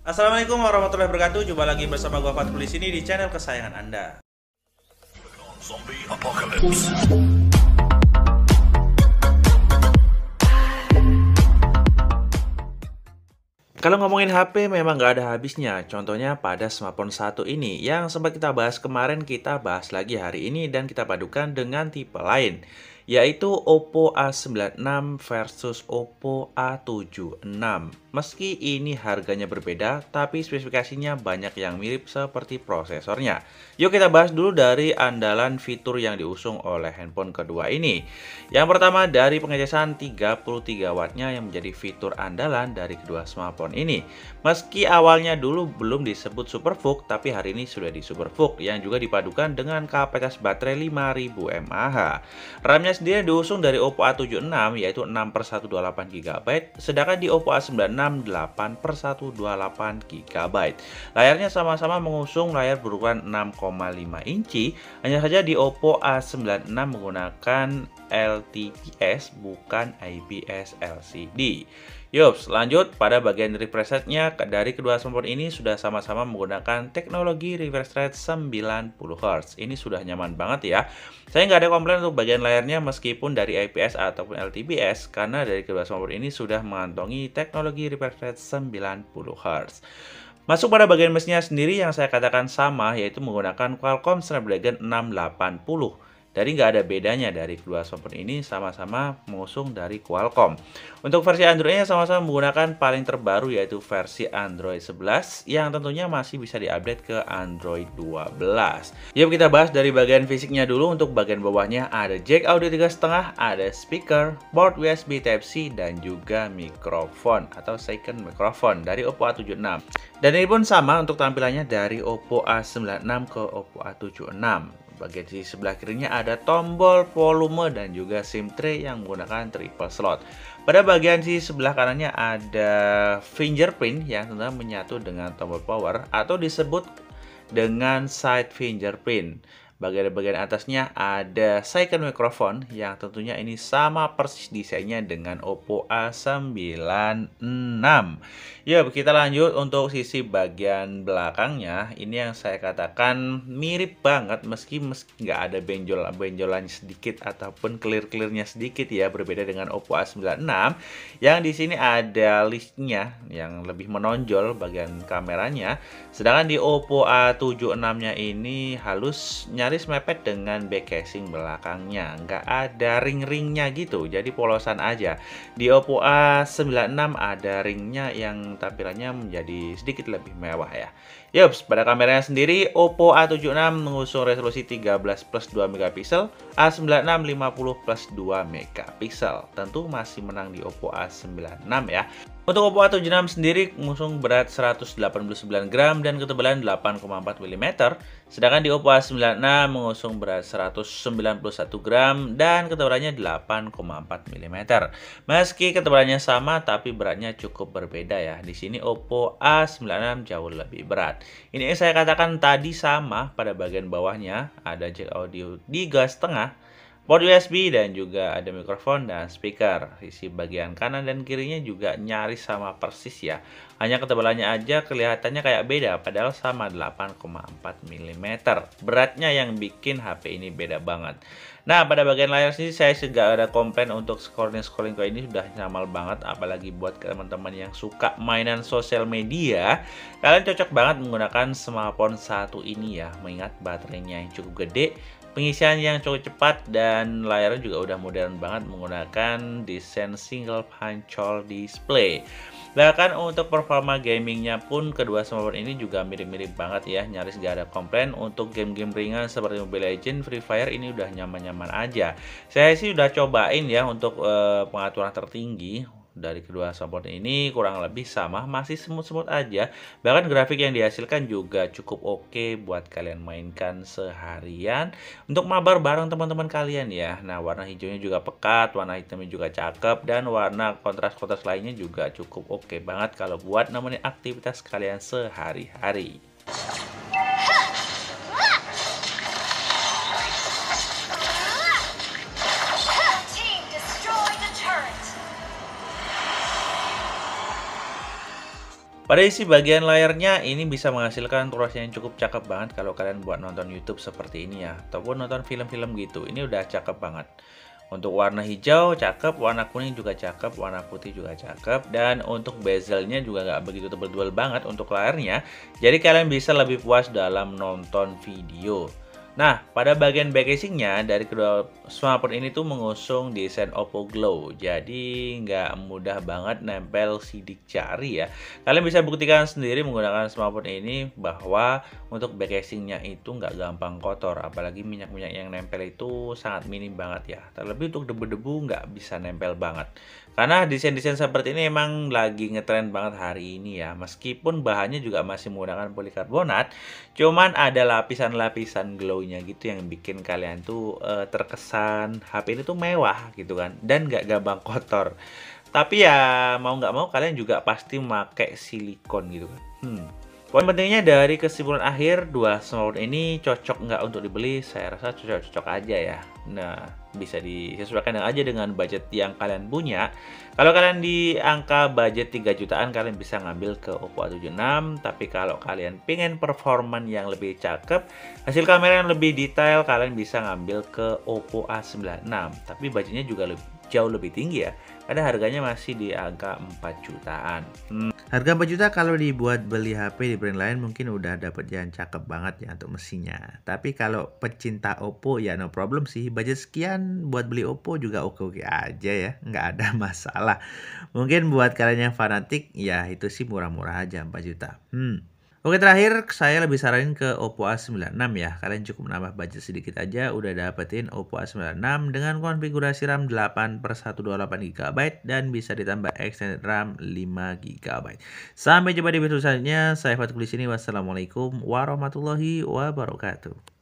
Assalamualaikum warahmatullahi wabarakatuh. Jumpa lagi bersama gua Fatul di sini di channel kesayangan Anda. Zombie Apocalypse. Kalau ngomongin HP memang nggak ada habisnya. Contohnya pada smartphone satu ini yang sempat kita bahas kemarin, kita bahas lagi hari ini dan kita padukan dengan tipe lain, yaitu Oppo A96 versus Oppo A76. Meski ini harganya berbeda, tapi spesifikasinya banyak yang mirip seperti prosesornya. Yuk kita bahas dulu dari andalan fitur yang diusung oleh handphone kedua ini. Yang pertama dari pengecasan 33 wattnya yang menjadi fitur andalan dari kedua smartphone ini. Meski awalnya dulu belum disebut SuperVOOC, tapi hari ini sudah di SuperVOOC yang juga dipadukan dengan kapasitas baterai 5000 mAh. RAM-nya sendiri diusung dari Oppo A76 yaitu 6/128 GB, sedangkan di Oppo A96 8/128 GB. Layarnya sama-sama mengusung layar berukuran 6,5 inci, hanya saja di Oppo A96 menggunakan LTPS bukan IPS LCD. Yups, lanjut pada bagian refresh rate-nya dari kedua smartphone ini sudah sama-sama menggunakan teknologi refresh rate 90Hz. Ini sudah nyaman banget ya. Saya nggak ada komplain untuk bagian layarnya meskipun dari IPS ataupun LTPS karena dari kedua smartphone ini sudah mengantongi teknologi refresh rate 90Hz. Masuk pada bagian mesinnya sendiri yang saya katakan sama yaitu menggunakan Qualcomm Snapdragon 680. Jadi nggak ada bedanya dari kedua smartphone ini, sama-sama mengusung dari Qualcomm. Untuk versi Android-nya sama-sama menggunakan paling terbaru yaitu versi Android 11 yang tentunya masih bisa diupdate ke Android 12. Yuk kita bahas dari bagian fisiknya dulu. Untuk bagian bawahnya ada jack audio 3,5, ada speaker, port USB Type-C dan juga mikrofon atau second microphone dari Oppo A76. Dan ini pun sama untuk tampilannya dari Oppo A96 ke Oppo A76. Bagian sisi sebelah kirinya ada tombol volume dan juga SIM tray yang menggunakan triple slot. Pada bagian sisi sebelah kanannya ada fingerprint yang tentunya menyatu dengan tombol power atau disebut dengan side fingerprint. Bagian atasnya ada second microphone yang tentunya ini sama persis desainnya dengan Oppo A96. Ya, kita lanjut untuk sisi bagian belakangnya. Ini yang saya katakan mirip banget meski nggak ada benjolannya sedikit ataupun clear-clearnya sedikit ya, berbeda dengan Oppo A96 yang di sini ada listnya yang lebih menonjol bagian kameranya. Sedangkan di Oppo A76-nya ini halus nyaris mepet dengan back casing belakangnya, nggak ada ring-ringnya gitu, jadi polosan aja. Di Oppo A96 ada ringnya yang tampilannya menjadi sedikit lebih mewah ya. Yups, pada kameranya sendiri Oppo A76 mengusung resolusi 13+2 megapiksel, A96 50+2 megapiksel. Tentu masih menang di Oppo A96 ya. Untuk Oppo A76 sendiri mengusung berat 189 gram dan ketebalan 8,4 mm, sedangkan di Oppo A96 mengusung berat 191 gram dan ketebalannya 8,4 mm. Meski ketebalannya sama, tapi beratnya cukup berbeda ya. Di sini Oppo A96 jauh lebih berat. Ini yang saya katakan tadi sama pada bagian bawahnya ada jack audio 3,5. Port USB dan juga ada mikrofon dan speaker. Sisi bagian kanan dan kirinya juga nyaris sama persis ya. Hanya ketebalannya aja kelihatannya kayak beda padahal sama 8,4 mm. Beratnya yang bikin HP ini beda banget. Nah, pada bagian layar sini saya juga ada komplain untuk scrolling kayak ini sudah nyamal banget, apalagi buat teman-teman yang suka mainan sosial media. Kalian cocok banget menggunakan smartphone satu ini ya, mengingat baterainya yang cukup gede, pengisian yang cukup cepat, dan layarnya juga udah modern banget menggunakan desain single punch hole display. Bahkan untuk performa gamingnya pun kedua smartphone ini juga mirip-mirip banget ya, nyaris gak ada komplain. Untuk game-game ringan seperti Mobile Legends, Free Fire ini udah nyaman-nyaman aja. Saya sih udah cobain ya untuk pengaturan tertinggi dari kedua smartphone ini, kurang lebih sama, masih smooth-smooth aja. Bahkan grafik yang dihasilkan juga cukup oke buat kalian mainkan seharian untuk mabar bareng teman-teman kalian ya. Nah, warna hijaunya juga pekat, warna hitamnya juga cakep, dan warna kontras-kontras lainnya juga cukup oke banget kalau buat nemenin aktivitas kalian sehari-hari. Pada isi bagian layarnya ini bisa menghasilkan resolusi yang cukup cakep banget kalau kalian buat nonton YouTube seperti ini ya, ataupun nonton film-film gitu. Ini udah cakep banget. Untuk warna hijau cakep, warna kuning juga cakep, warna putih juga cakep, dan untuk bezelnya juga nggak begitu tebel-tebel banget untuk layarnya. Jadi kalian bisa lebih puas dalam nonton video. Nah, pada bagian back casingnya dari kedua smartphone ini tuh mengusung desain Oppo Glow. Jadi nggak mudah banget nempel sidik jari ya. Kalian bisa buktikan sendiri menggunakan smartphone ini bahwa untuk back casingnya itu nggak gampang kotor. Apalagi minyak-minyak yang nempel itu sangat minim banget ya. Terlebih untuk debu-debu nggak bisa nempel banget. Karena desain-desain seperti ini emang lagi ngetren banget hari ini ya. Meskipun bahannya juga masih menggunakan polikarbonat, cuman ada lapisan-lapisan glow-nya gitu yang bikin kalian tuh terkesan HP ini tuh mewah gitu kan. Dan nggak gampang kotor. Tapi ya mau nggak mau kalian juga pasti pakai silikon gitu kan. Poin pentingnya dari kesimpulan akhir, dua smartphone ini cocok nggak untuk dibeli? Saya rasa cocok-cocok aja ya. Nah, bisa disesuaikan aja dengan budget yang kalian punya. Kalau kalian di angka budget 3 jutaan, kalian bisa ngambil ke Oppo A76. Tapi kalau kalian pengen performan yang lebih cakep, hasil kamera yang lebih detail, kalian bisa ngambil ke Oppo A96. Tapi budgetnya juga jauh lebih tinggi ya. Karena harganya masih di angka 4 jutaan. Harga 4 juta kalau dibuat beli HP di brand lain mungkin udah dapet yang cakep banget ya untuk mesinnya. Tapi kalau pecinta Oppo ya no problem sih. Budget sekian buat beli Oppo juga oke-oke aja ya. Nggak ada masalah. Mungkin buat kalian yang fanatik ya itu sih murah-murah aja 4 juta. Oke, terakhir saya lebih saranin ke Oppo A96 ya. Kalian cukup menambah budget sedikit aja udah dapetin Oppo A96 dengan konfigurasi RAM 8/128 GB dan bisa ditambah extended RAM 5 GB. Sampai jumpa di video selanjutnya. Saya Fatuk di sini. Wassalamualaikum warahmatullahi wabarakatuh.